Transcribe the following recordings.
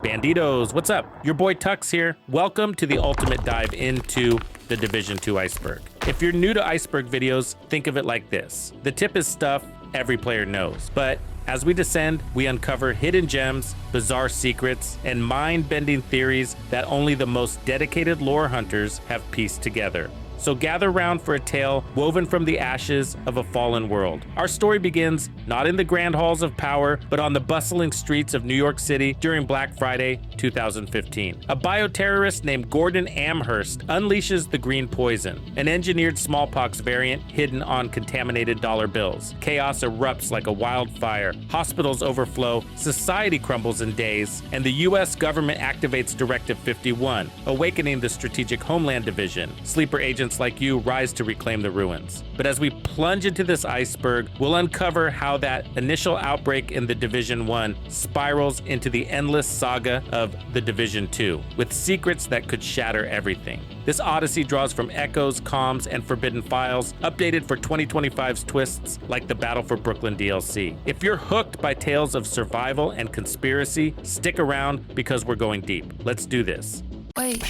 Bandidos, what's up? Your boy Tux here. Welcome to the ultimate dive into the Division 2 Iceberg. If you're new to Iceberg videos, think of it like this. The tip is stuff every player knows, but as we descend, we uncover hidden gems, bizarre secrets, and mind-bending theories that only the most dedicated lore hunters have pieced together. So gather round for a tale woven from the ashes of a fallen world. Our story begins not in the grand halls of power, but on the bustling streets of New York City during Black Friday 2015. A bioterrorist named Gordon Amherst unleashes the green poison, an engineered smallpox variant hidden on contaminated dollar bills. Chaos erupts like a wildfire, hospitals overflow, society crumbles in days, and the US government activates Directive 51, awakening the Strategic Homeland Division. Sleeper agents like you rise to reclaim the ruins. But as we plunge into this iceberg, we'll uncover how that initial outbreak in the Division 1 spirals into the endless saga of the Division 2, with secrets that could shatter everything. This odyssey draws from echoes, comms, and forbidden files, updated for 2025's twists like the Battle for Brooklyn DLC. If you're hooked by tales of survival and conspiracy, stick around because we're going deep. Let's do this. Wait,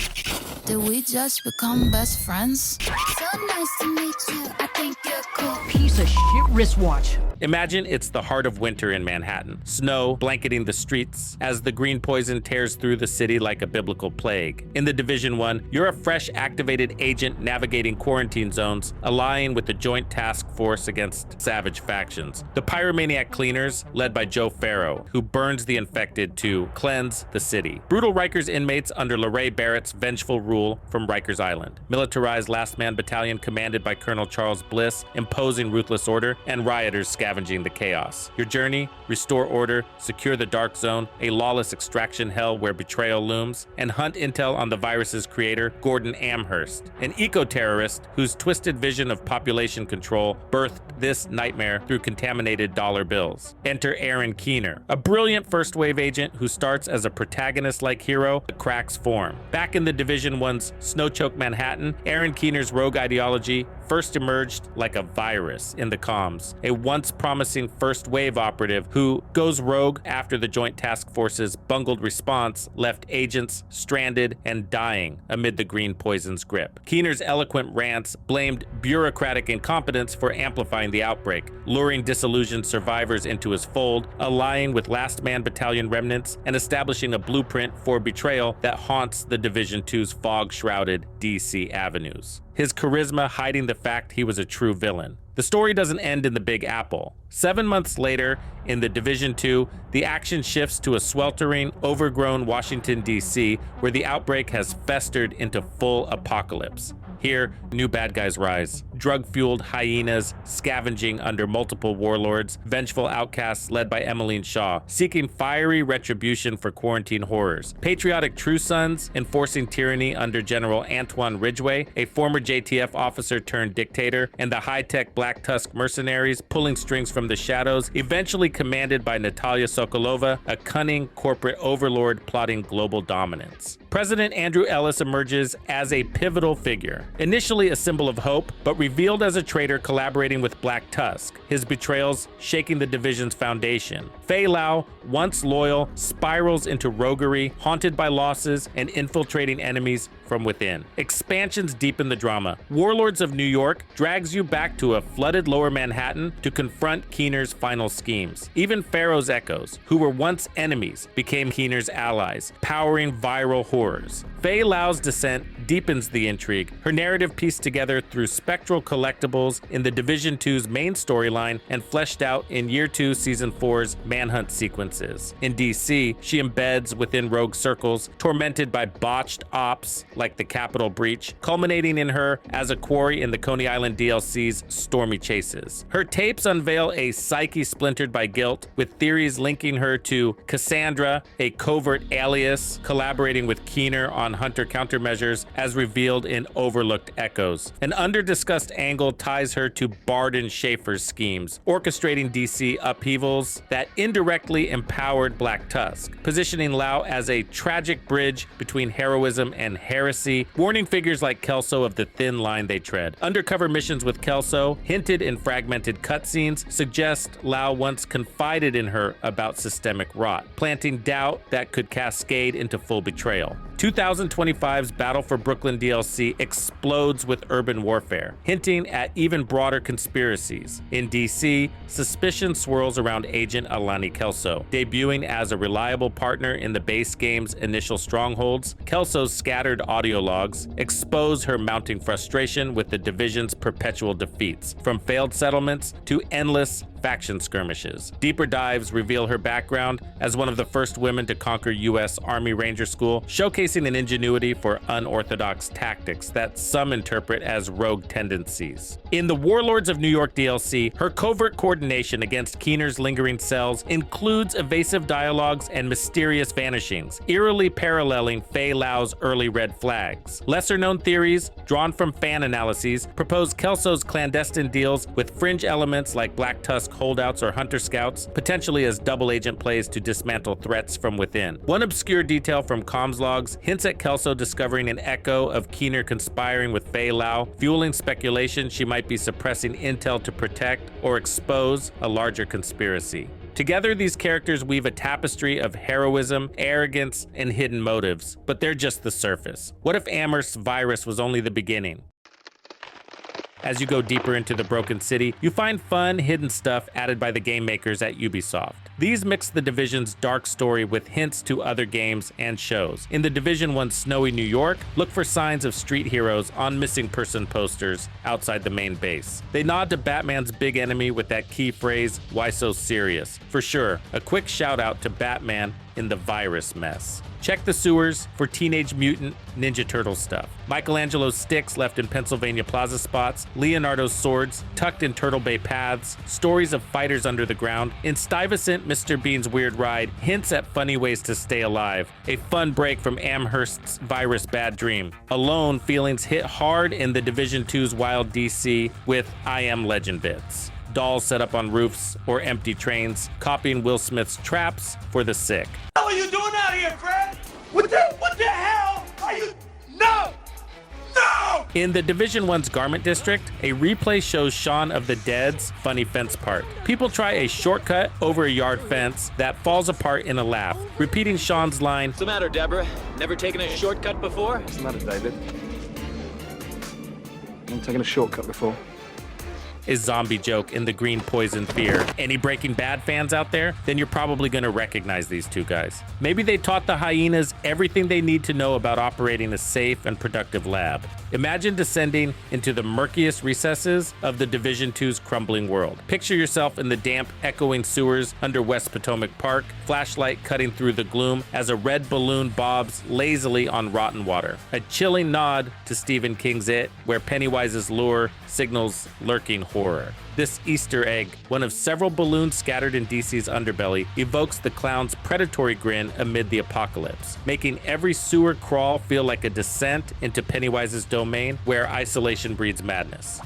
did we just become best friends? So nice to meet you. I think you're cool. Piece of shit wristwatch. Imagine it's the heart of winter in Manhattan, snow blanketing the streets as the green poison tears through the city like a biblical plague. In the Division 1, you're a fresh activated agent navigating quarantine zones, allying with the Joint Task Force against savage factions. The Pyromaniac Cleaners, led by Joe Farrow, who burns the infected to cleanse the city. Brutal Rikers inmates under LeRae Barrett's vengeful rule from Rikers Island. Militarized Last Man Battalion commanded by Colonel Charles Bliss, imposing ruthless order, and rioters scavenging the chaos. Your journey: restore order, secure the Dark Zone, a lawless extraction hell where betrayal looms, and hunt intel on the virus's creator, Gordon Amherst, an eco-terrorist whose twisted vision of population control birthed this nightmare through contaminated dollar bills. Enter Aaron Keener, a brilliant first-wave agent who starts as a protagonist-like hero but cracks form. Back in the Division 1's snow-choked Manhattan, Aaron Keener's rogue ideology first emerged like a virus in the comms, a once promising first-wave operative who goes rogue after the Joint Task Force's bungled response left agents stranded and dying amid the green poison's grip. Keener's eloquent rants blamed bureaucratic incompetence for amplifying the outbreak, luring disillusioned survivors into his fold, allying with Last Man Battalion remnants, and establishing a blueprint for betrayal that haunts the Division 2's fog-shrouded DC avenues. His charisma hiding the fact he was a true villain. The story doesn't end in the Big Apple. 7 months later, in the Division 2, the action shifts to a sweltering, overgrown Washington, D.C., where the outbreak has festered into full apocalypse. Here, new bad guys rise. Drug-fueled hyenas scavenging under multiple warlords, vengeful outcasts led by Emmeline Shaw, seeking fiery retribution for quarantine horrors. Patriotic True Sons enforcing tyranny under General Antoine Ridgway, a former JTF officer turned dictator, and the high-tech Black Tusk mercenaries pulling strings from the shadows, eventually commanded by Natalia Sokolova, a cunning corporate overlord plotting global dominance. President Andrew Ellis emerges as a pivotal figure, initially a symbol of hope, but revealed as a traitor collaborating with Black Tusk, his betrayals shaking the Division's foundation. Fei Lao, once loyal, spirals into roguery, haunted by losses and infiltrating enemies from within. Expansions deepen the drama. Warlords of New York drags you back to a flooded lower Manhattan to confront Keener's final schemes. Even Pharaoh's echoes, who were once enemies, became Keener's allies, powering viral horrors. Fei Lao's descent deepens the intrigue, her narrative pieced together through spectral collectibles in the Division 2's main storyline and fleshed out in Year 2 Season 4's manhunt sequences. In DC, she embeds within rogue circles, tormented by botched ops like the Capitol breach, culminating in her as a quarry in the Coney Island DLC's stormy chases. Her tapes unveil a psyche splintered by guilt, with theories linking her to Cassandra, a covert alias, collaborating with Keener on on Hunter countermeasures as revealed in Overlooked Echoes. An under-discussed angle ties her to Barden Schaefer's schemes, orchestrating DC upheavals that indirectly empowered Black Tusk, positioning Lau as a tragic bridge between heroism and heresy, warning figures like Kelso of the thin line they tread. Undercover missions with Kelso, hinted in fragmented cutscenes, suggest Lau once confided in her about systemic rot, planting doubt that could cascade into full betrayal. 2025's Battle for Brooklyn DLC explodes with urban warfare, hinting at even broader conspiracies. In DC, suspicion swirls around Agent Alani Kelso. Debuting as a reliable partner in the base game's initial strongholds, Kelso's scattered audio logs expose her mounting frustration with the Division's perpetual defeats, from failed settlements to endless faction skirmishes. Deeper dives reveal her background as one of the first women to conquer U.S. Army Ranger School, showcasing an ingenuity for unorthodox tactics that some interpret as rogue tendencies. In the Warlords of New York DLC, her covert coordination against Keener's lingering cells includes evasive dialogues and mysterious vanishings, eerily paralleling Fei Lau's early red flags. Lesser-known theories, drawn from fan analyses, propose Kelso's clandestine deals with fringe elements like Black Tusk holdouts or Hunter Scouts, potentially as double agent plays to dismantle threats from within. One obscure detail from comms logs hints at Kelso discovering an echo of Keener conspiring with Fei Lau, fueling speculation she might be suppressing intel to protect or expose a larger conspiracy. Together, these characters weave a tapestry of heroism, arrogance, and hidden motives, but they're just the surface. What if Amherst's virus was only the beginning? As you go deeper into the Broken City, you find fun, hidden stuff added by the game makers at Ubisoft. These mix the Division's dark story with hints to other games and shows. In the Division 1's snowy New York, look for signs of street heroes on missing person posters outside the main base. They nod to Batman's big enemy with that key phrase, "Why so serious?" For sure, a quick shout out to Batman in the virus mess. Check the sewers for Teenage Mutant Ninja Turtle stuff. Michelangelo's sticks left in Pennsylvania Plaza spots, Leonardo's swords tucked in Turtle Bay paths, stories of fighters under the ground. In Stuyvesant, Mr. Bean's Weird Ride hints at funny ways to stay alive, a fun break from Amherst's virus bad dream. Alone, feelings hit hard in the Division 2's Wild DC with I Am Legend bits. Dolls set up on roofs or empty trains, copying Will Smith's traps for the sick. What are you doing out here, Fred? What the hell are you? No! No! In the Division 1's Garment District, a replay shows Shaun of the Dead's funny fence part. People try a shortcut over a yard fence that falls apart in a laugh, repeating Shaun's line, What's the matter, Deborah? Never taken a shortcut before? What's the matter, David? I've taken a shortcut before. a zombie joke in the Green Poison Fear. Any Breaking Bad fans out there? Then you're probably going to recognize these two guys. Maybe they taught the hyenas everything they need to know about operating a safe and productive lab. Imagine descending into the murkiest recesses of the Division 2's crumbling world. Picture yourself in the damp, echoing sewers under West Potomac Park, flashlight cutting through the gloom as a red balloon bobs lazily on rotten water. A chilling nod to Stephen King's It, where Pennywise's lure signals lurking horror. This Easter egg, one of several balloons scattered in DC's underbelly, evokes the clown's predatory grin amid the apocalypse, making every sewer crawl feel like a descent into Pennywise's domain, where isolation breeds madness.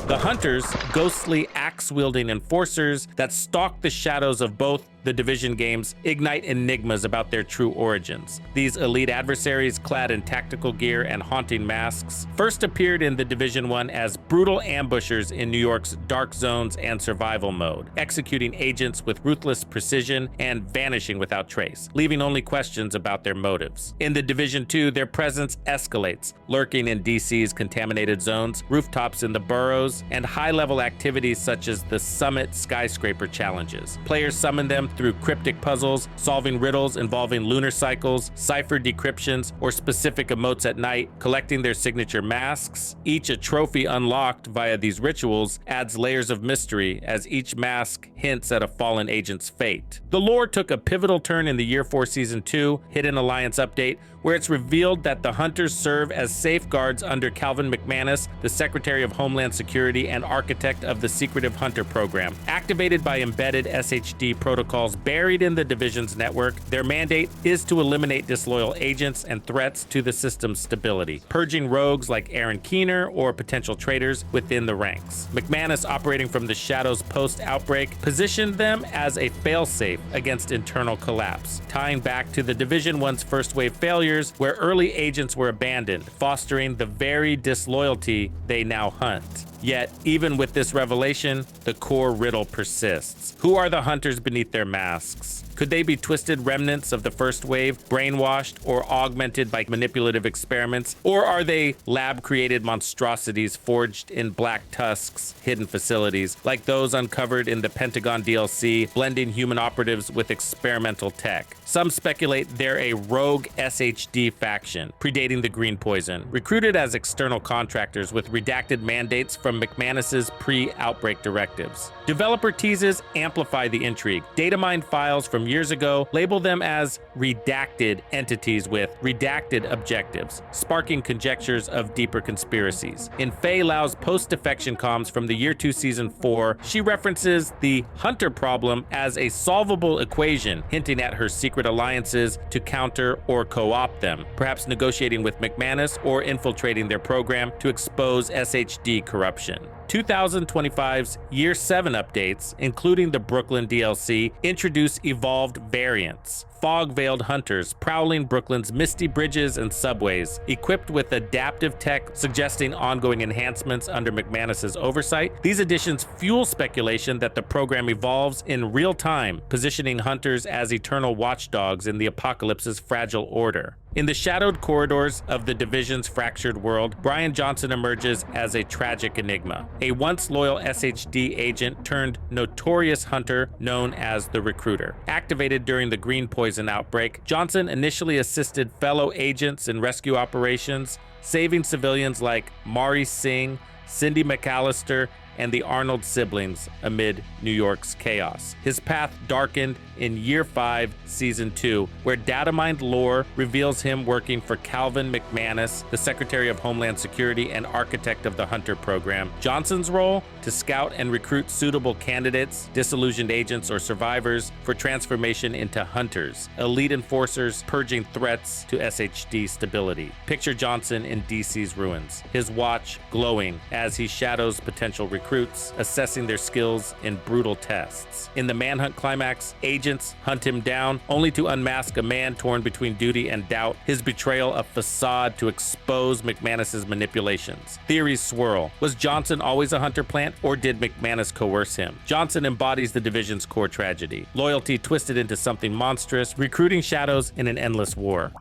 The Hunters, ghostly axe-wielding enforcers that stalk the shadows of both the Division games, ignite enigmas about their true origins. These elite adversaries, clad in tactical gear and haunting masks, first appeared in the Division 1 as brutal ambushers in New York's dark zones and survival mode, executing agents with ruthless precision and vanishing without trace, leaving only questions about their motives. In the Division 2, their presence escalates, lurking in DC's contaminated zones, rooftops in the boroughs, and high-level activities such as the Summit Skyscraper challenges. Players summon them through cryptic puzzles, solving riddles involving lunar cycles, cipher decryptions, or specific emotes at night, collecting their signature masks. Each a trophy unlocked via these rituals adds layers of mystery, as each mask hints at a fallen agent's fate. The lore took a pivotal turn in the Year 4 Season 2 Hidden Alliance update, where it's revealed that the Hunters serve as safeguards under Calvin McManus, the Secretary of Homeland Security and architect of the secretive Hunter program. Activated by embedded SHD protocol protocols buried in the Division's network, their mandate is to eliminate disloyal agents and threats to the system's stability, purging rogues like Aaron Keener or potential traitors within the ranks. McManus, operating from the shadows post-outbreak, positioned them as a failsafe against internal collapse, tying back to the Division 1's first wave failures where early agents were abandoned, fostering the very disloyalty they now hunt. Yet, even with this revelation, the core riddle persists. Who are the hunters beneath their masks? Could they be twisted remnants of the first wave, brainwashed or augmented by manipulative experiments? Or are they lab-created monstrosities forged in Black Tusk's hidden facilities, like those uncovered in the Pentagon DLC, blending human operatives with experimental tech? Some speculate they're a rogue SHD faction, predating the Green Poison, recruited as external contractors with redacted mandates from McManus's pre-outbreak directives. Developer teases amplify the intrigue. Data mine files from years ago label them as redacted entities with redacted objectives, sparking conjectures of deeper conspiracies. In Faye Lau's post-defection comms from the Year 2 Season 4, she references the Hunter problem as a solvable equation, hinting at her secret alliances to counter or co-opt them, perhaps negotiating with McManus or infiltrating their program to expose SHD corruption. 2025's Year 7 updates, including the Brooklyn DLC, introduce evolved variants. Fog-veiled hunters prowling Brooklyn's misty bridges and subways, equipped with adaptive tech suggesting ongoing enhancements under McManus's oversight. These additions fuel speculation that the program evolves in real time, positioning hunters as eternal watchdogs in the apocalypse's fragile order. In the shadowed corridors of the Division's fractured world, Brian Johnson emerges as a tragic enigma, a once loyal SHD agent turned notorious hunter known as the Recruiter. Activated during the Green Poison outbreak, Johnson initially assisted fellow agents in rescue operations, saving civilians like Mari Singh, Cindy McAllister, and the Arnold siblings amid New York's chaos. His path darkened in Year 5, Season 2, where data-mined lore reveals him working for Calvin McManus, the Secretary of Homeland Security and architect of the Hunter program. Johnson's role? To scout and recruit suitable candidates, disillusioned agents, or survivors for transformation into hunters, elite enforcers purging threats to SHD stability. Picture Johnson in DC's ruins, his watch glowing as he shadows potential recruits, assessing their skills in brutal tests. In the manhunt climax, agents hunt him down, only to unmask a man torn between duty and doubt, his betrayal a facade to expose McManus's manipulations. Theories swirl. Was Johnson always a hunter plant, or did McManus coerce him? Johnson embodies the Division's core tragedy. Loyalty twisted into something monstrous, recruiting shadows in an endless war.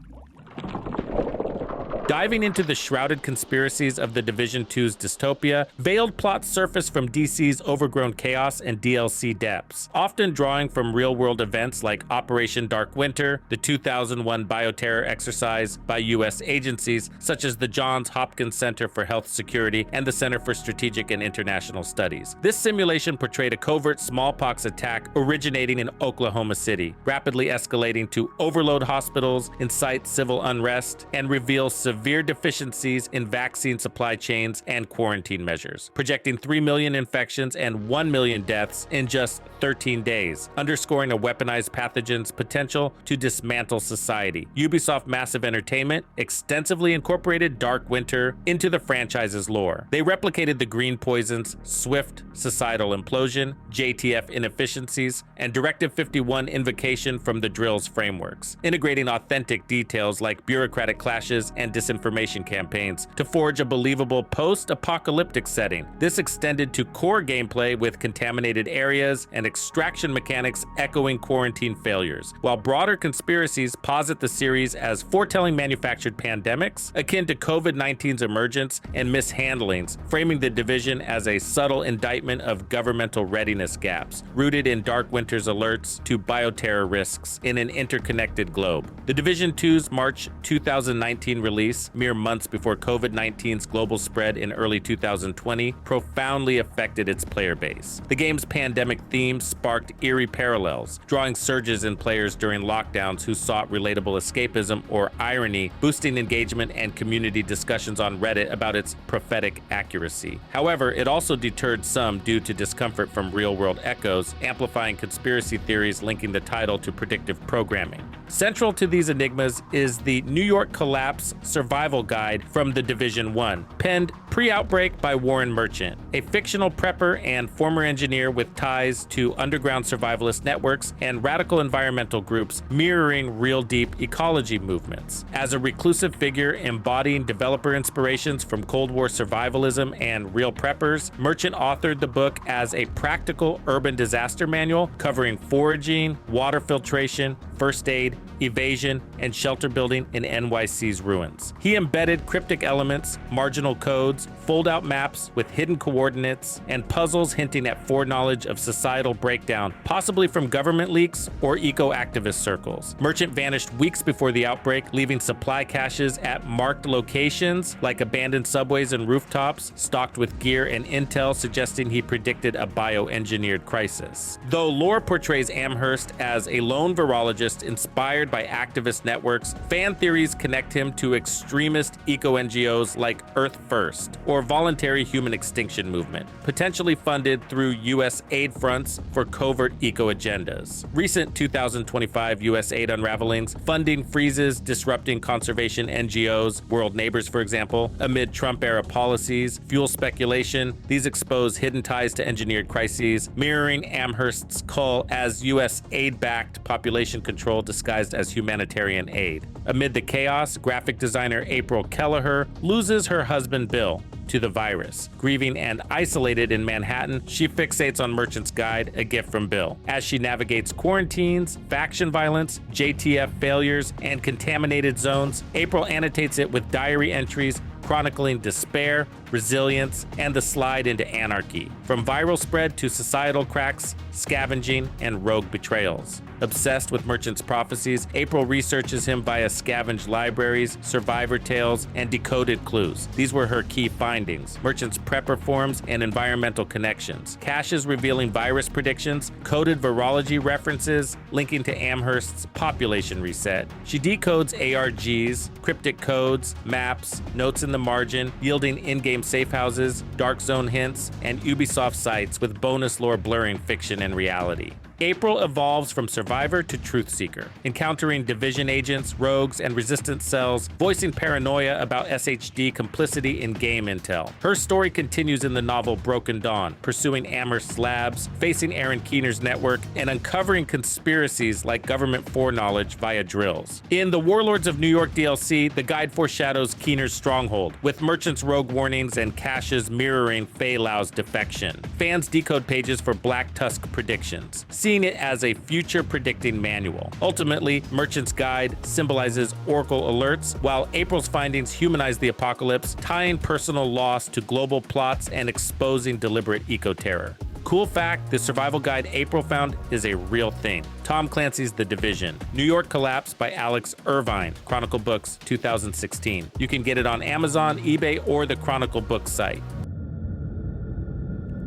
Diving into the shrouded conspiracies of the Division 2's dystopia, veiled plots surface from DC's overgrown chaos and DLC depths, often drawing from real-world events like Operation Dark Winter, the 2001 bioterror exercise by U.S. agencies such as the Johns Hopkins Center for Health Security and the Center for Strategic and International Studies. This simulation portrayed a covert smallpox attack originating in Oklahoma City, rapidly escalating to overload hospitals, incite civil unrest, and reveal severe deficiencies in vaccine supply chains and quarantine measures, projecting 3 million infections and 1 million deaths in just 13 days, underscoring a weaponized pathogen's potential to dismantle society. Ubisoft Massive Entertainment extensively incorporated Dark Winter into the franchise's lore. They replicated the Green Poison's swift societal implosion, JTF inefficiencies, and Directive 51 invocation from the Drill's frameworks, integrating authentic details like bureaucratic clashes and disinformation campaigns to forge a believable post-apocalyptic setting. This extended to core gameplay with contaminated areas and extraction mechanics echoing quarantine failures, while broader conspiracies posit the series as foretelling manufactured pandemics akin to COVID-19's emergence and mishandlings, framing the Division as a subtle indictment of governmental readiness gaps, rooted in Dark Winter's alerts to bioterror risks in an interconnected globe. The Division 2's March 2019 release release, mere months before COVID-19's global spread in early 2020, profoundly affected its player base. The game's pandemic theme sparked eerie parallels, drawing surges in players during lockdowns who sought relatable escapism or irony, boosting engagement and community discussions on Reddit about its prophetic accuracy. However, it also deterred some due to discomfort from real-world echoes, amplifying conspiracy theories linking the title to predictive programming. Central to these enigmas is the New York Collapse Survival Guide from The Division 1, penned pre-outbreak by Warren Merchant, a fictional prepper and former engineer with ties to underground survivalist networks and radical environmental groups mirroring real deep ecology movements. As a reclusive figure embodying developer inspirations from Cold War survivalism and real preppers, Merchant authored the book as a practical urban disaster manual covering foraging, water filtration, first aid, evasion, and shelter building in NYC's ruins. He embedded cryptic elements, marginal codes, fold-out maps with hidden coordinates, and puzzles hinting at foreknowledge of societal breakdown, possibly from government leaks or eco-activist circles. Merchant vanished weeks before the outbreak, leaving supply caches at marked locations like abandoned subways and rooftops, stocked with gear and intel suggesting he predicted a bioengineered crisis. Though lore portrays Amherst as a lone virologist inspired by activist networks, fan theories connect him to extremist eco-NGOs like Earth First, or Voluntary Human Extinction Movement, potentially funded through U.S. aid fronts for covert eco-agendas. Recent 2025 U.S. aid unravelings, funding freezes disrupting conservation NGOs, World Neighbors for example, amid Trump-era policies, fuel speculation, these expose hidden ties to engineered crises, mirroring Amherst's call as U.S. aid-backed population control disguised as humanitarian aid. Amid the chaos, graphic designer April Kelleher loses her husband Bill to the virus. Grieving and isolated in Manhattan, she fixates on Merchant's Guide, a gift from Bill. As she navigates quarantines, faction violence, JTF failures, and contaminated zones, April annotates it with diary entries chronicling despair, resilience, and the slide into anarchy, from viral spread to societal cracks, scavenging, and rogue betrayals. Obsessed with Merchant's prophecies, April researches him via scavenged libraries, survivor tales, and decoded clues. These were her key findings: Merchant's prepper forms and environmental connections, caches revealing virus predictions, coded virology references linking to Amherst's population reset. She decodes ARGs, cryptic codes, maps, notes in the margin, yielding in-game safe houses, dark zone hints, and Ubisoft sites with bonus lore blurring fiction and reality. April evolves from survivor to truth seeker, encountering Division agents, rogues, and resistance cells, voicing paranoia about SHD complicity in game intel. Her story continues in the novel Broken Dawn, pursuing Amherst's labs, facing Aaron Keener's network, and uncovering conspiracies like government foreknowledge via drills. In the Warlords of New York DLC, the guide foreshadows Keener's stronghold, with Merchant's rogue warnings and caches mirroring Fei Lao's defection. Fans decode pages for Black Tusk predictions, seeing it as a future predicting manual. Ultimately, Merchant's Guide symbolizes Oracle alerts, while April's findings humanize the apocalypse, tying personal loss to global plots and exposing deliberate eco-terror. Cool fact, the survival guide April found is a real thing. Tom Clancy's The Division. New York Collapse by Alex Irvine. Chronicle Books, 2016. You can get it on Amazon, eBay, or the Chronicle Books site.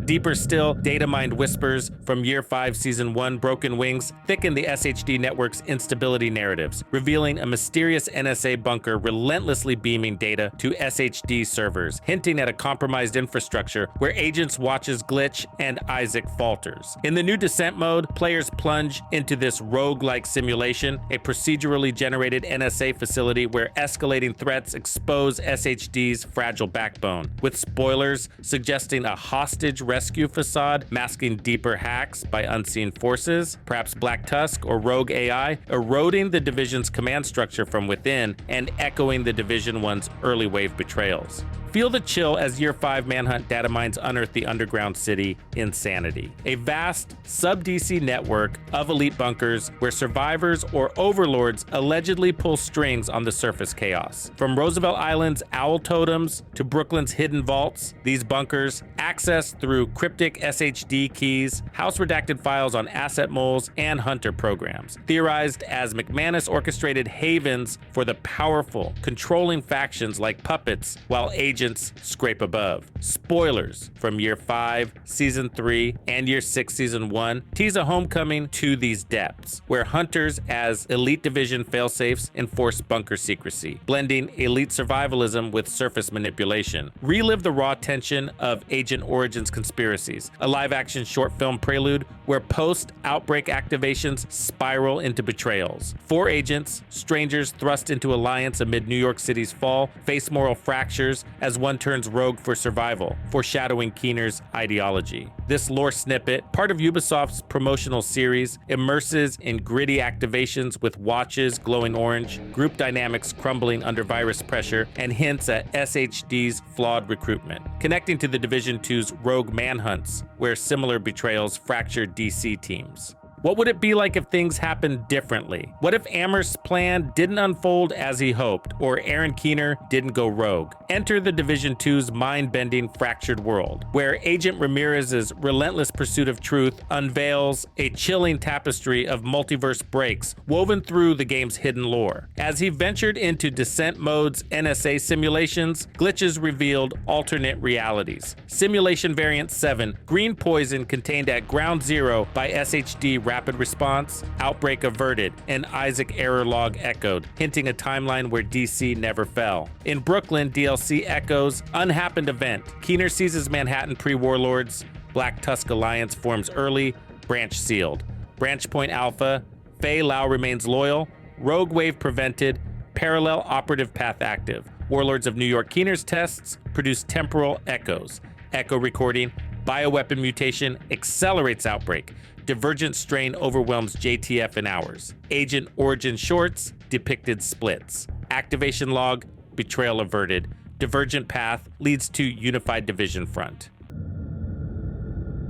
Deeper still, data mined whispers from Year 5 Season 1 Broken Wings thicken the SHD network's instability narratives, revealing a mysterious NSA bunker relentlessly beaming data to SHD servers, hinting at a compromised infrastructure where Agents watches glitch and Isaac falters. In the new Descent mode, players plunge into this rogue-like simulation, a procedurally generated NSA facility where escalating threats expose SHD's fragile backbone, with spoilers suggesting a hostage rescue facade masking deeper hacks by unseen forces, perhaps Black Tusk or Rogue AI, eroding the Division's command structure from within and echoing the Division 1's early wave betrayals. Feel the chill as Year 5 manhunt data mines unearth the underground city Insanity, a vast sub-DC network of elite bunkers where survivors or overlords allegedly pull strings on the surface chaos. From Roosevelt Island's owl totems to Brooklyn's hidden vaults, these bunkers, accessed through cryptic SHD keys, house-redacted files on asset moles, and hunter programs, theorized as McManus orchestrated havens for the powerful, controlling factions like puppets while agents scrape above. Spoilers from Year 5, Season 3, and Year 6, Season 1 tease a homecoming to these depths, where hunters as elite division failsafes enforce bunker secrecy, blending elite survivalism with surface manipulation. Relive the raw tension of Agent Origins Conspiracies, a live-action short film prelude where post-outbreak activations spiral into betrayals. 4 agents, strangers thrust into alliance amid New York City's fall, face moral fractures as one turns rogue for survival, foreshadowing Keener's ideology. This lore snippet, part of Ubisoft's promotional series, immerses in gritty activations with watches glowing orange, group dynamics crumbling under virus pressure, and hints at SHD's flawed recruitment, connecting to the Division 2's rogue manhunts, where similar betrayals fracture DC teams. What would it be like if things happened differently? What if Amherst's plan didn't unfold as he hoped, or Aaron Keener didn't go rogue? Enter the Division 2's mind-bending fractured world, where Agent Ramirez's relentless pursuit of truth unveils a chilling tapestry of multiverse breaks woven through the game's hidden lore. As he ventured into Descent Mode's NSA simulations, glitches revealed alternate realities. Simulation Variant 7, green poison contained at Ground Zero by SHD Rapid Response, outbreak averted, and Isaac error log echoed, hinting a timeline where DC never fell. In Brooklyn, DLC echoes unhappened event. Keener seizes Manhattan pre-Warlords, Black Tusk Alliance forms early, branch sealed. Branch Point Alpha, Fei Lao remains loyal, Rogue Wave prevented, parallel operative path active. Warlords of New York Keener's tests produce temporal echoes. Echo recording, bioweapon mutation accelerates outbreak. Divergent strain overwhelms JTF in hours. Agent Origin shorts depicted splits. Activation log, betrayal averted. Divergent path leads to unified division front.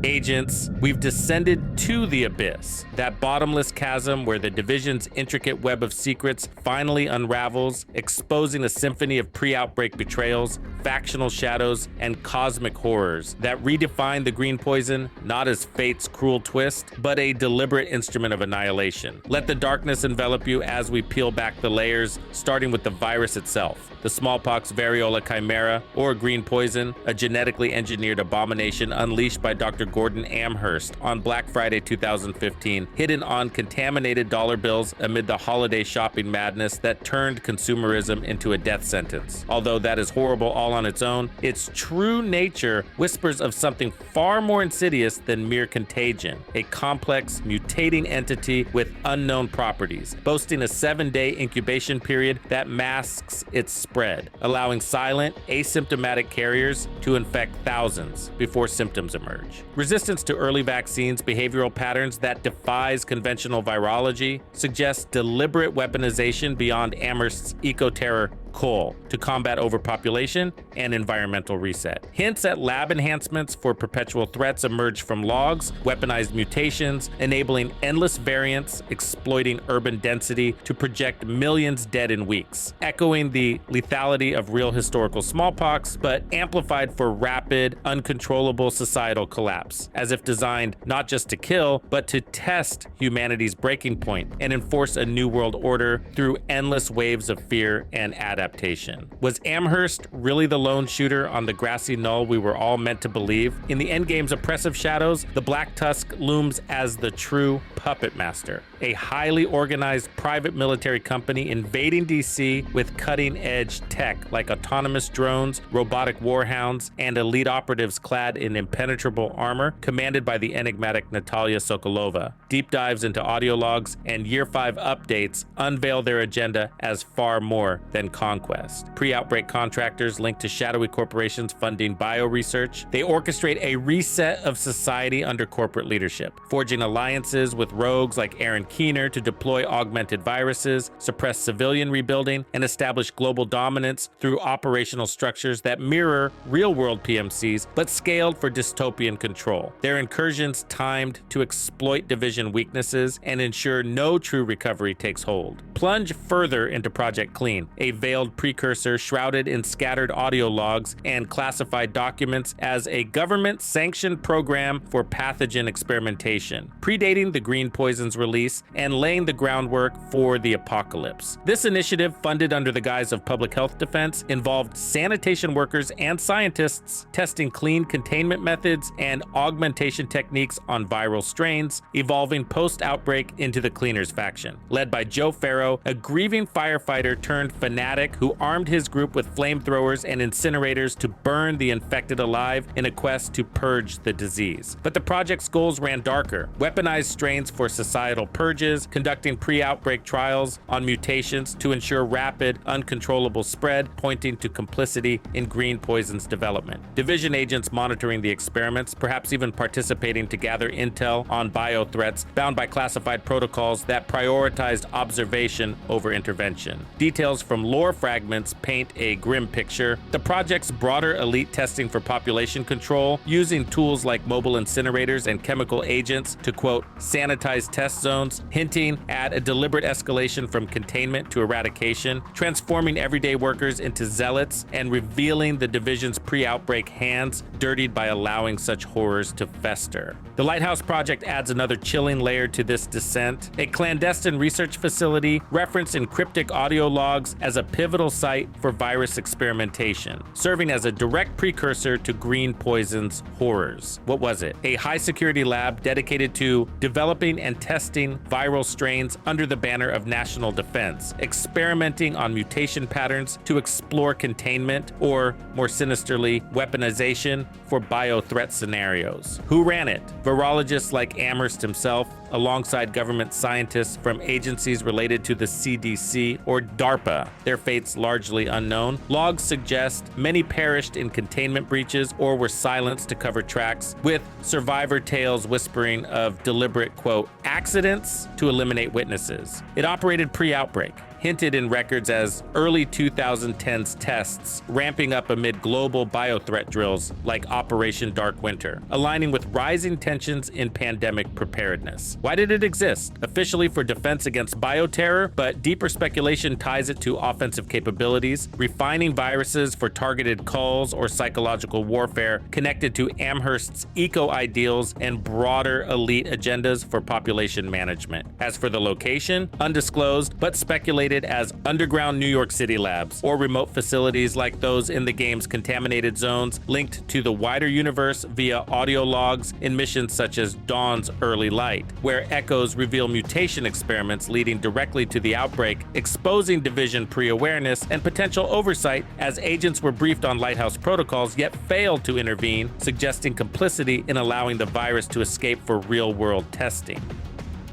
Agents, we've descended to the abyss, that bottomless chasm where the Division's intricate web of secrets finally unravels, exposing a symphony of pre-outbreak betrayals, factional shadows, and cosmic horrors that redefine the green poison not as fate's cruel twist, but a deliberate instrument of annihilation. Let the darkness envelop you as we peel back the layers, starting with the virus itself. The smallpox variola chimera, or green poison, a genetically engineered abomination unleashed by Dr. Gordon Amherst on Black Friday 2015, hidden on contaminated dollar bills amid the holiday shopping madness that turned consumerism into a death sentence. Although that is horrible all on its own, its true nature whispers of something far more insidious than mere contagion, a complex, mutating entity with unknown properties, boasting a 7-day incubation period that masks its spread, allowing silent, asymptomatic carriers to infect thousands before symptoms emerge. Resistance to early vaccines, behavioral patterns that defies conventional virology, suggests deliberate weaponization beyond Amherst's eco-terror coal to combat overpopulation and environmental reset. Hints at lab enhancements for perpetual threats emerge from logs, weaponized mutations, enabling endless variants, exploiting urban density to project millions dead in weeks, echoing the lethality of real historical smallpox, but amplified for rapid, uncontrollable societal collapse, as if designed not just to kill, but to test humanity's breaking point and enforce a new world order through endless waves of fear and adaptation. Was Amherst really the lone shooter on the grassy knoll we were all meant to believe? In the endgame's oppressive shadows, the Black Tusk looms as the true puppet master, a highly organized private military company invading DC with cutting-edge tech like autonomous drones, robotic warhounds, and elite operatives clad in impenetrable armor, commanded by the enigmatic Natalia Sokolova. Deep dives into audio logs and Year 5 updates unveil their agenda as far more than combat conquest. Pre-outbreak contractors linked to shadowy corporations funding bio-research. They orchestrate a reset of society under corporate leadership, forging alliances with rogues like Aaron Keener to deploy augmented viruses, suppress civilian rebuilding, and establish global dominance through operational structures that mirror real-world PMCs, but scaled for dystopian control. Their incursions timed to exploit Division weaknesses and ensure no true recovery takes hold. Plunge further into Project Clean, a veiled precursor shrouded in scattered audio logs and classified documents as a government-sanctioned program for pathogen experimentation, predating the Green Poison's release and laying the groundwork for the apocalypse. This initiative, funded under the guise of public health defense, involved sanitation workers and scientists testing clean containment methods and augmentation techniques on viral strains, evolving post-outbreak into the Cleaners faction. Led by Joe Farrow, a grieving firefighter turned fanatic who armed his group with flamethrowers and incinerators to burn the infected alive in a quest to purge the disease. But the project's goals ran darker: weaponized strains for societal purges, conducting pre-outbreak trials on mutations to ensure rapid, uncontrollable spread, pointing to complicity in Green Poison's development. Division agents monitoring the experiments, perhaps even participating to gather intel on bio threats, bound by classified protocols that prioritized observation over intervention. Details from lore fragments paint a grim picture. The project's broader elite testing for population control, using tools like mobile incinerators and chemical agents to, quote, sanitize test zones, hinting at a deliberate escalation from containment to eradication, transforming everyday workers into zealots, and revealing the Division's pre-outbreak hands dirtied by allowing such horrors to fester. The Lighthouse Project adds another chilling layer to this descent, a clandestine research facility referenced in cryptic audio logs as a pivotal site for virus experimentation, serving as a direct precursor to Green Poison's horrors. What was it? A high-security lab dedicated to developing and testing viral strains under the banner of national defense, experimenting on mutation patterns to explore containment, or, more sinisterly, weaponization for bio-threat scenarios. Who ran it? Virologists like Amherst himself, alongside government scientists from agencies related to the CDC or DARPA, their fates largely unknown. Logs suggest many perished in containment breaches or were silenced to cover tracks, with survivor tales whispering of deliberate, quote, accidents to eliminate witnesses. It operated pre-outbreak, hinted in records as early 2010s tests, ramping up amid global biothreat drills like Operation Dark Winter, aligning with rising tensions in pandemic preparedness. Why did it exist? Officially for defense against bioterror, but deeper speculation ties it to offensive capabilities, refining viruses for targeted culls or psychological warfare connected to Amherst's eco-ideals and broader elite agendas for population management. As for the location, undisclosed, but speculated as underground New York City labs or remote facilities like those in the game's contaminated zones linked to the wider universe via audio logs in missions such as Dawn's Early Light, where echoes reveal mutation experiments leading directly to the outbreak, exposing Division pre-awareness and potential oversight as agents were briefed on Lighthouse protocols yet failed to intervene, suggesting complicity in allowing the virus to escape for real-world testing.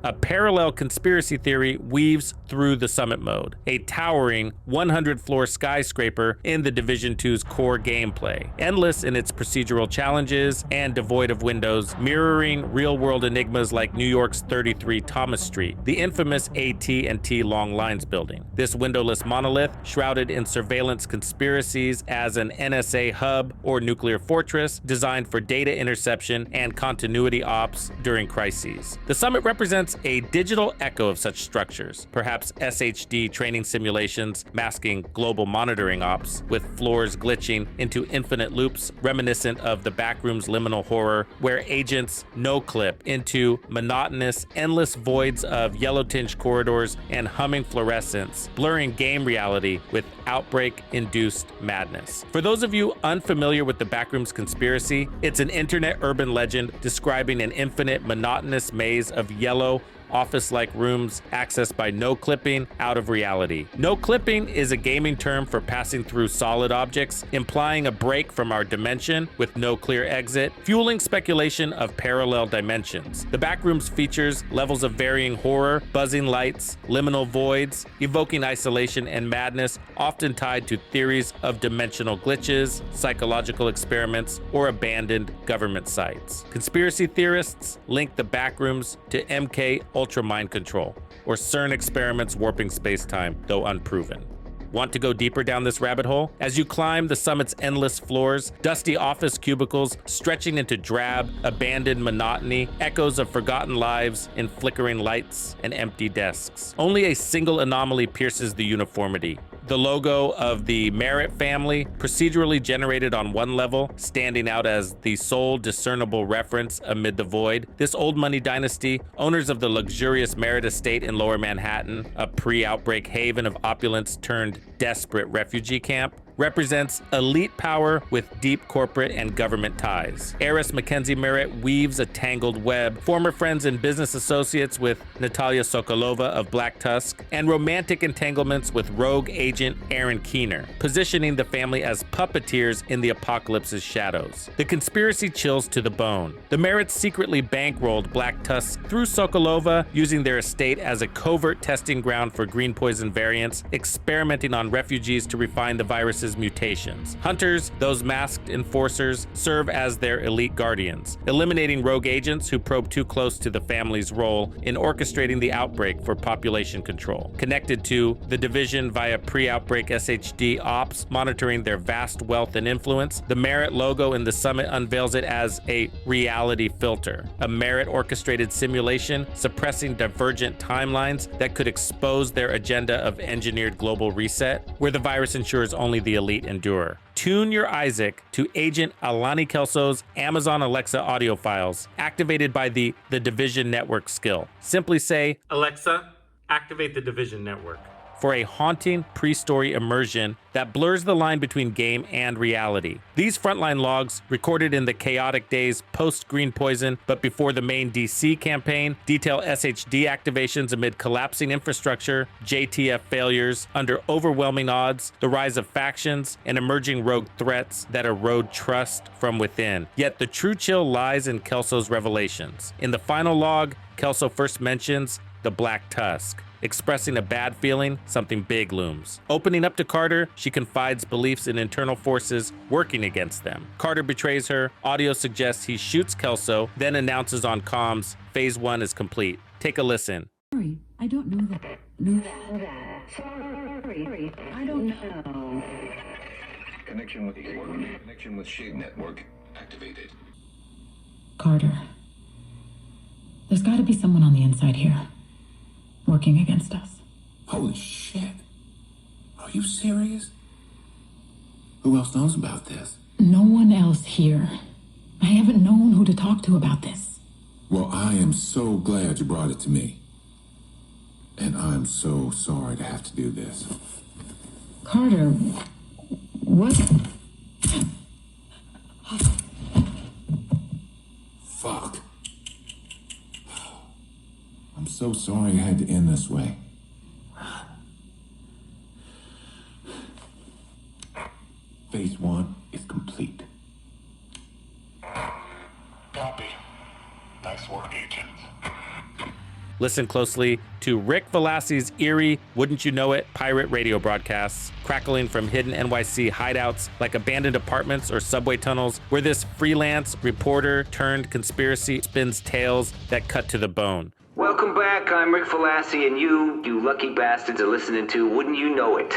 A parallel conspiracy theory weaves through the Summit mode, a towering 100-floor skyscraper in the Division 2's core gameplay, endless in its procedural challenges and devoid of windows, mirroring real-world enigmas like New York's 33 Thomas Street, the infamous AT&T Long Lines building. This windowless monolith, shrouded in surveillance conspiracies as an NSA hub or nuclear fortress designed for data interception and continuity ops during crises. The Summit represents a digital echo of such structures, perhaps SHD training simulations masking global monitoring ops, with floors glitching into infinite loops reminiscent of the Backroom's liminal horror, where agents no-clip into monotonous, endless voids of yellow-tinged corridors and humming fluorescence, blurring game reality with outbreak-induced madness. For those of you unfamiliar with the Backroom's conspiracy, it's an internet urban legend describing an infinite, monotonous maze of yellow, office-like rooms accessed by no clipping out of reality. No clipping is a gaming term for passing through solid objects, implying a break from our dimension with no clear exit, fueling speculation of parallel dimensions. The backrooms features levels of varying horror, buzzing lights, liminal voids, evoking isolation and madness, often tied to theories of dimensional glitches, psychological experiments, or abandoned government sites. Conspiracy theorists link the backrooms to MK Ultra mind control, or CERN experiments warping space-time, though unproven. Want to go deeper down this rabbit hole? As you climb the summit's endless floors, dusty office cubicles stretching into drab, abandoned monotony, echoes of forgotten lives in flickering lights and empty desks. Only a single anomaly pierces the uniformity. The logo of the Merritt family, procedurally generated on one level, standing out as the sole discernible reference amid the void. This old money dynasty, owners of the luxurious Merritt estate in Lower Manhattan, a pre-outbreak haven of opulence turned desperate refugee camp, represents elite power with deep corporate and government ties. Heiress Mackenzie Merritt weaves a tangled web, former friends and business associates with Natalia Sokolova of Black Tusk, and romantic entanglements with rogue agent Aaron Keener, positioning the family as puppeteers in the apocalypse's shadows. The conspiracy chills to the bone. The Merritts secretly bankrolled Black Tusk through Sokolova, using their estate as a covert testing ground for green poison variants, experimenting on refugees to refine the virus's mutations. Hunters, those masked enforcers, serve as their elite guardians, eliminating rogue agents who probe too close to the family's role in orchestrating the outbreak for population control. Connected to the Division via pre-outbreak SHD ops, monitoring their vast wealth and influence, the Merritt logo in the summit unveils it as a reality filter, a Merritt-orchestrated simulation suppressing divergent timelines that could expose their agenda of engineered global reset, where the virus ensures only the elite endure. Tune your Isaac to Agent Alani Kelso's Amazon Alexa audio files, activated by the Division Network skill. Simply say, "Alexa, activate the Division Network," for a haunting pre-story immersion that blurs the line between game and reality. These frontline logs, recorded in the chaotic days post-Green Poison but before the main DC campaign, detail SHD activations amid collapsing infrastructure, JTF failures, under overwhelming odds, the rise of factions, and emerging rogue threats that erode trust from within. Yet the true chill lies in Kelso's revelations. In the final log, Kelso first mentions the Black Tusk. Expressing a bad feeling, something big looms. Opening up to Carter, she confides beliefs in internal forces working against them. Carter betrays her, audio suggests he shoots Kelso, then announces on comms, Phase 1 is complete. Take a listen. Sorry, I don't know that. Sorry, I don't know. Connection with Shade Network activated. Carter, there's got to be someone on the inside here, working against us. Holy shit. Are you serious? Who else knows about this? No one else here. I haven't known who to talk to about this. Well, I am so glad you brought it to me. And I'm so sorry to have to do this. Carter, what? Fuck. I'm so sorry it had to end this way. Phase 1 is complete. Copy. Nice work, Agent. Listen closely to Rick Velasi's eerie, wouldn't you know it, pirate radio broadcasts, crackling from hidden NYC hideouts like abandoned apartments or subway tunnels, where this freelance reporter turned conspiracy spins tales that cut to the bone. Welcome back, I'm Rick Velasi, and you lucky bastards are listening to Wouldn't You Know It.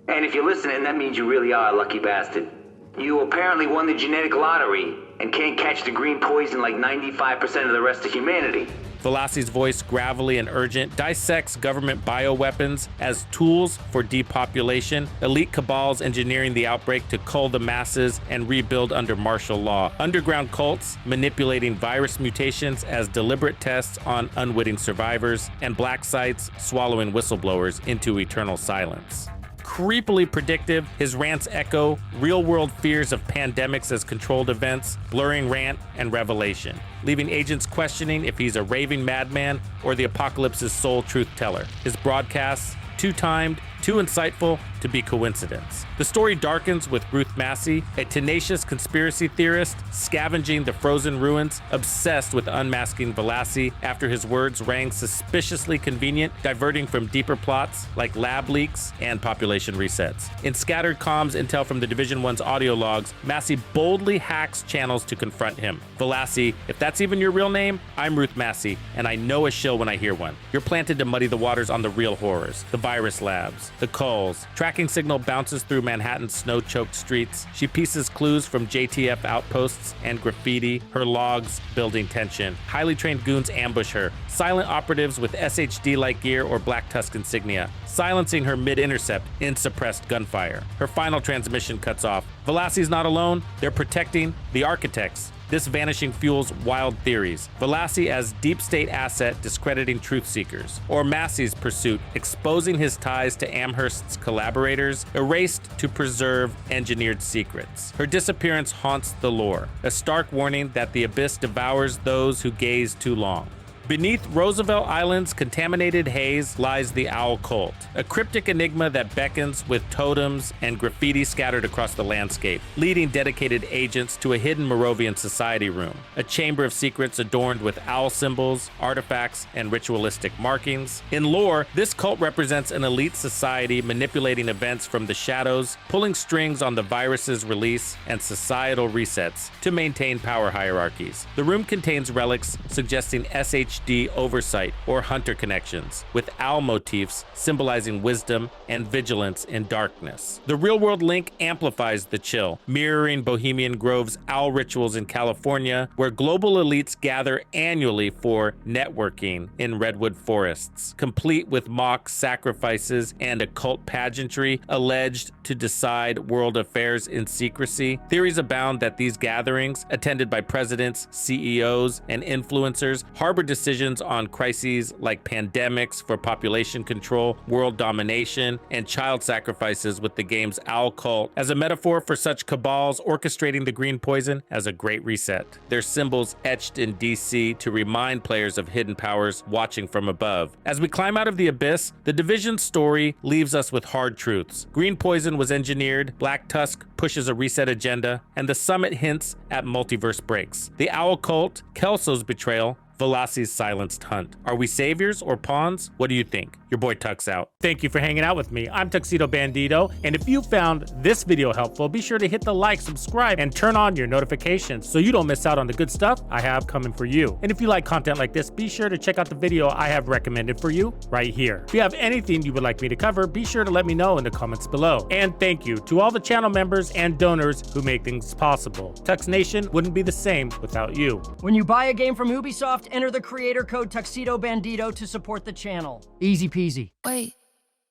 And if you're listening, that means you really are a lucky bastard. You apparently won the genetic lottery and can't catch the green poison like 95% of the rest of humanity. Velasi's voice, gravelly and urgent, dissects government bioweapons as tools for depopulation, elite cabals engineering the outbreak to cull the masses and rebuild under martial law, underground cults manipulating virus mutations as deliberate tests on unwitting survivors, and black sites swallowing whistleblowers into eternal silence. creepily predictive, his rants echo real-world fears of pandemics as controlled events, blurring rant and revelation, leaving agents questioning if he's a raving madman or the apocalypse's sole truth teller. His broadcasts, too timed, too insightful to be coincidence. The story darkens with Ruth Massey, a tenacious conspiracy theorist scavenging the frozen ruins, obsessed with unmasking Velassi after his words rang suspiciously convenient, diverting from deeper plots like lab leaks and population resets. In scattered comms intel from the Division 1's audio logs, Massey boldly hacks channels to confront him. Velassi, if that's even your real name, I'm Ruth Massey, and I know a shill when I hear one. You're planted to muddy the waters on the real horrors, the virus labs, the culls. Tracking signal bounces through Manhattan's snow-choked streets. She pieces clues from JTF outposts and graffiti, her logs building tension. Highly trained goons ambush her. Silent operatives with SHD-like gear or Black Tusk insignia, silencing her mid-intercept in suppressed gunfire. Her final transmission cuts off. Velassi's not alone. They're protecting the architects. This vanishing fuels wild theories. Velassi as deep state asset discrediting truth seekers, or Massey's pursuit exposing his ties to Amherst's collaborators, erased to preserve engineered secrets. Her disappearance haunts the lore, a stark warning that the abyss devours those who gaze too long. Beneath Roosevelt Island's contaminated haze lies the Owl Cult, a cryptic enigma that beckons with totems and graffiti scattered across the landscape, leading dedicated agents to a hidden Moravian society room, a chamber of secrets adorned with owl symbols, artifacts, and ritualistic markings. In lore, this cult represents an elite society manipulating events from the shadows, pulling strings on the virus's release and societal resets to maintain power hierarchies. The room contains relics suggesting SHD oversight or hunter connections, with owl motifs symbolizing wisdom and vigilance in darkness. The real-world link amplifies the chill, mirroring Bohemian Grove's owl rituals in California, where global elites gather annually for networking in redwood forests, complete with mock sacrifices and occult pageantry alleged to decide world affairs in secrecy. Theories abound that these gatherings, attended by presidents, CEOs, and influencers, harbor decisions on crises like pandemics for population control, world domination, and child sacrifices, with the game's owl cult as a metaphor for such cabals orchestrating the green poison as a great reset. Their symbols etched in DC to remind players of hidden powers watching from above. As we climb out of the abyss, the Division story leaves us with hard truths. Green poison was engineered, Black Tusk pushes a reset agenda, and the summit hints at multiverse breaks. The owl cult, Kelso's betrayal, Velassi's silenced hunt. Are we saviors or pawns? What do you think? Your boy Tux out. Thank you for hanging out with me. I'm Tuxedo Bandido, and if you found this video helpful, be sure to hit the like, subscribe, and turn on your notifications so you don't miss out on the good stuff I have coming for you. And if you like content like this, be sure to check out the video I have recommended for you right here. If you have anything you would like me to cover, be sure to let me know in the comments below. And thank you to all the channel members and donors who make things possible. Tux Nation wouldn't be the same without you. When you buy a game from Ubisoft, enter the creator code Tuxedo Bandido to support the channel. Easy peasy. Wait,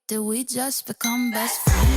did we just become best friends?